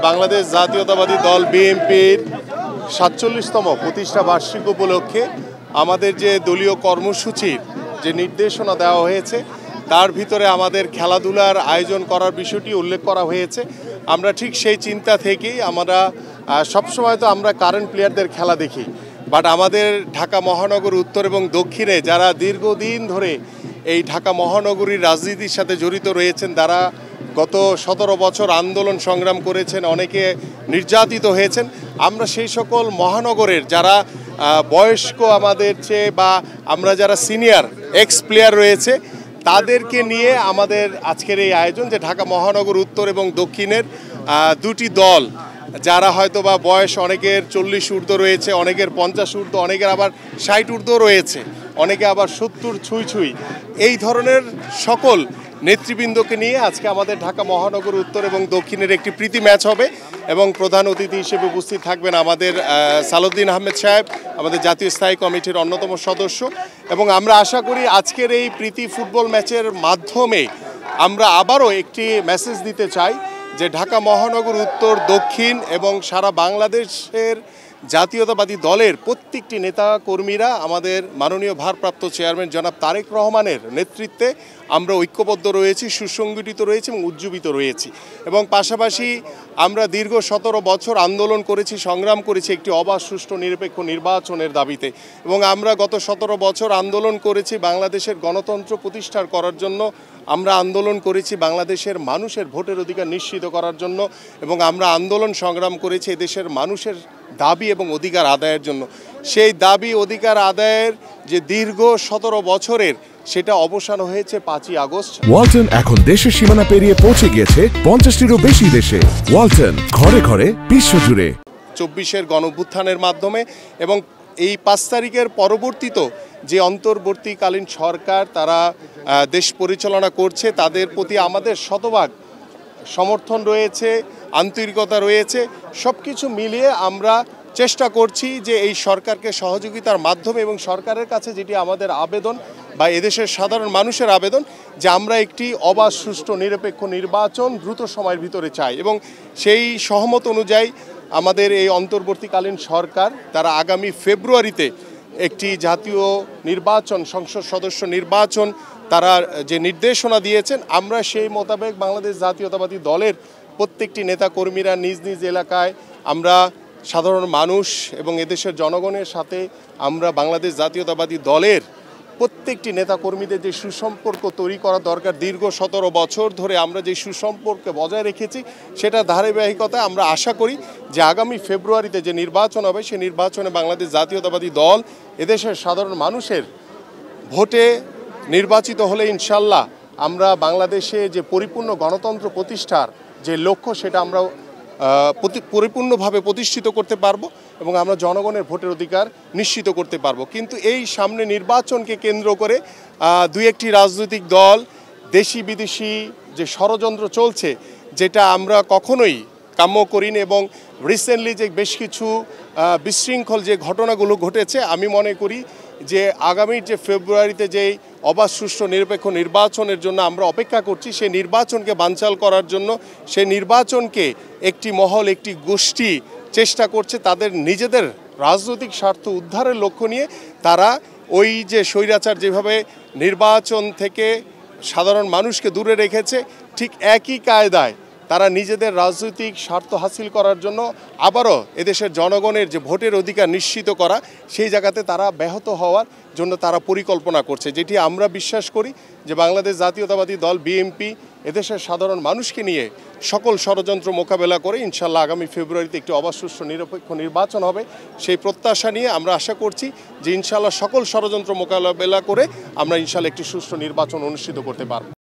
বাংলাদেশ জাতীয়তাবাদী দল বিএনপির ৪৭তম প্রতিষ্ঠা বার্ষিকী উপলক্ষে আমাদের যে দলীয় কর্মসূচির যে নির্দেশনা দেওয়া হয়েছে তার ভিতরে আমাদের খেলাধুলার আয়োজন করার বিষয়টি উল্লেখ করা হয়েছে। আমরা ঠিক সেই চিন্তা থেকেই আমরা সবসময় তো আমরা কারেন্ট প্লেয়ারদের খেলা দেখি, বাট আমাদের ঢাকা মহানগর উত্তর এবং দক্ষিণে যারা দীর্ঘদিন ধরে এই ঢাকা মহানগরীর রাজনীতির সাথে জড়িত রয়েছেন, তারা গত ১৭ বছর আন্দোলন সংগ্রাম করেছেন, অনেকে নির্যাতিত হয়েছেন। আমরা সেই সকল মহানগরের যারা বয়স্ক আমাদের চেয়ে বা আমরা যারা সিনিয়র এক্স প্লেয়ার রয়েছে তাদেরকে নিয়ে আমাদের আজকের এই আয়োজন, যে ঢাকা মহানগর উত্তর এবং দক্ষিণের দুটি দল যারা হয়তো বা বয়স অনেকের ৪০ ঊর্ধ্ব রয়েছে, অনেকের ৫০ ঊর্ধ্ব, অনেকের আবার ৬০ ঊর্ধ্ব রয়েছে, অনেকে আবার ৭০ ছুঁই এই ধরনের সকল নেতৃবৃন্দকে নিয়ে আজকে আমাদের ঢাকা মহানগর উত্তর এবং দক্ষিণের একটি প্রীতি ম্যাচ হবে এবং প্রধান অতিথি হিসেবে উপস্থিত থাকবেন আমাদের সালাউদ্দিন আহমেদ সাহেব, আমাদের জাতীয় স্থায়ী কমিটির অন্যতম সদস্য। এবং আমরা আশা করি আজকের এই প্রীতি ফুটবল ম্যাচের মাধ্যমে আমরা আবারও একটি মেসেজ দিতে চাই যে ঢাকা মহানগর উত্তর, দক্ষিণ এবং সারা বাংলাদেশের জাতীয়তাবাদী দলের প্রত্যেকটি নেতা কর্মীরা আমাদের মাননীয় ভারপ্রাপ্ত চেয়ারম্যান জনাব তারেক রহমানের নেতৃত্বে আমরা ঐক্যবদ্ধ রয়েছি, সুসংগঠিত রয়েছি এবং উজ্জীবিত রয়েছি। এবং পাশাপাশি আমরা দীর্ঘ ১৭ বছর আন্দোলন করেছি, সংগ্রাম করেছি একটি অবাধ, সুষ্ঠু, নিরপেক্ষ নির্বাচনের দাবিতে। এবং আমরা গত ১৭ বছর আন্দোলন করেছি বাংলাদেশের গণতন্ত্র প্রতিষ্ঠা করার জন্য, আমরা আন্দোলন করেছি বাংলাদেশের মানুষের ভোটের অধিকার নিশ্চিত করার জন্য, এবং আমরা আন্দোলন সংগ্রাম করেছি এদেশের মানুষের দাবি এবং অধিকার আদায়ের জন্য। সেই দাবি অধিকার আদায়ের যে দীর্ঘ ১৭ বছরের সেটা অবসান হয়েছে ৫ই আগস্ট। ওয়ালটন এখন দেশের সীমানা পেরিয়ে পৌঁছে গিয়েছে ৫০টিরও বেশি দেশে। ওয়ালটন, ঘরে ঘরে, বিশ্বজুড়ে। ২৪-এর গণঅভ্যুত্থানের মাধ্যমে এবং এই ৫ তারিখের পরবর্তীত যে অন্তর্বর্তীকালীন সরকার তারা দেশ পরিচালনা করছে, তাদের প্রতি আমাদের শতভাগ সমর্থন রয়েছে, আন্তরিকতা রয়েছে। সব কিছু মিলিয়ে আমরা চেষ্টা করছি যে এই সরকারকে সহযোগিতার মাধ্যমে, এবং সরকারের কাছে যেটি আমাদের আবেদন বা এদেশের সাধারণ মানুষের আবেদন, যে আমরা একটি অবাধ, সুষ্ঠু, নিরপেক্ষ নির্বাচন দ্রুত সময়ের ভিতরে চাই। এবং সেই সহমত অনুযায়ী আমাদের এই অন্তর্বর্তীকালীন সরকার তারা আগামী ফেব্রুয়ারিতে একটি জাতীয় নির্বাচন, সংসদ সদস্য নির্বাচন তারা যে নির্দেশনা দিয়েছেন, আমরা সেই মোতাবেক বাংলাদেশ জাতীয়তাবাদী দলের প্রত্যেকটি নেতাকর্মীরা নিজ নিজ এলাকায় আমরা সাধারণ মানুষ এবং এদেশের জনগণের সাথে আমরা বাংলাদেশ জাতীয়তাবাদী দলের প্রত্যেকটি নেতাকর্মীদের যে সুসম্পর্ক তৈরি করা দরকার, দীর্ঘ ১৭ বছর ধরে আমরা যে সুসম্পর্ক বজায় রেখেছি সেটা ধারাবাহিকতায় আমরা আশা করি যে আগামী ফেব্রুয়ারিতে যে নির্বাচন হবে সেই নির্বাচনে বাংলাদেশ জাতীয়তাবাদী দল এদেশের সাধারণ মানুষের ভোটে নির্বাচিত হলে ইনশাল্লাহ আমরা বাংলাদেশে যে পরিপূর্ণ গণতন্ত্র প্রতিষ্ঠার যে লক্ষ্য সেটা আমরা পরিপূর্ণভাবে প্রতিষ্ঠিত করতে পারবো এবং আমরা জনগণের ভোটের অধিকার নিশ্চিত করতে পারবো। কিন্তু এই সামনে নির্বাচনকে কেন্দ্র করে দুই একটি রাজনৈতিক দল দেশি বিদেশি যে ষড়যন্ত্র চলছে, যেটা আমরা কখনোই কাম্য করিনি। এবং রিসেন্টলি যে বেশ কিছু বিশৃঙ্খল যে ঘটনাগুলো ঘটেছে, আমি মনে করি যে আগামী যে ফেব্রুয়ারিতে যেই অবাধ, সুষ্ঠু, নিরপেক্ষ নির্বাচনের জন্য আমরা অপেক্ষা করছি, সেই নির্বাচনকে বানচাল করার জন্য, সেই নির্বাচনকে একটি মহল, একটি গোষ্ঠী চেষ্টা করছে তাদের নিজেদের রাজনৈতিক স্বার্থ উদ্ধারের লক্ষ্য নিয়ে। তারা ওই যে স্বৈরাচার যেভাবে নির্বাচন থেকে সাধারণ মানুষকে দূরে রেখেছে, ঠিক একই কায়দায় তারা নিজেদের রাজনৈতিক স্বার্থ হাসিল করার জন্য আবারও এদেশের জনগণের যে ভোটের অধিকার নিশ্চিত করা, সেই জায়গাতে তারা ব্যাহত হওয়ার জন্য তারা পরিকল্পনা করছে। যেটি আমরা বিশ্বাস করি যে বাংলাদেশ জাতীয়তাবাদী দল বিএনপি এদেশের সাধারণ মানুষকে নিয়ে সকল ষড়যন্ত্র মোকাবেলা করে ইনশাল্লাহ আগামী ফেব্রুয়ারিতে একটি অবাধ, সুষ্ঠু, নিরপেক্ষ নির্বাচন হবে। সেই প্রত্যাশা নিয়ে আমরা আশা করছি যে ইনশাল্লাহ সকল ষড়যন্ত্র মোকাবেলা করে আমরা ইনশাল্লাহ একটি সুষ্ঠু নির্বাচন অনুষ্ঠিত করতে পারব।